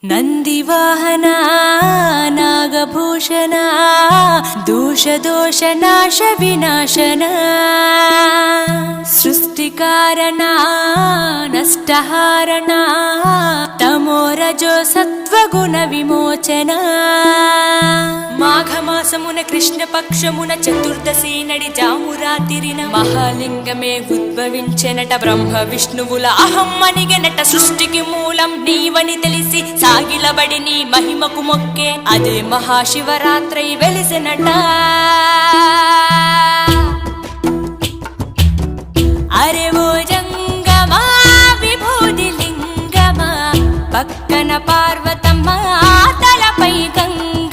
ನಂದಿವಾಹನ ನಾಗಭೂಷಣ ದೋಷ ನಾಶ ವಿನಾಶನ ಸೃಷ್ಟಿಕಾರಣ ನಷ್ಟಹಾರಣ తమోరజో సత్వగుణ విమోచన మాఘమాసమున కృష్ణపక్షమున చతుర్దశి నడి జామురాతిరిన మహాలింగమే ఉద్భవించెనట బ్రహ్మ విష్ణువుల అహం అనిగెనట సృష్టికి మూలం నీవని తెలిసి సాగిలబడి నీ మహిమకు మొక్కే అదే మహాశివరాత్రి వెలిసినట అరే ఓ జంగమా విభూది లింగమా పక్కన పార్వతమ్మ తలపై గంగ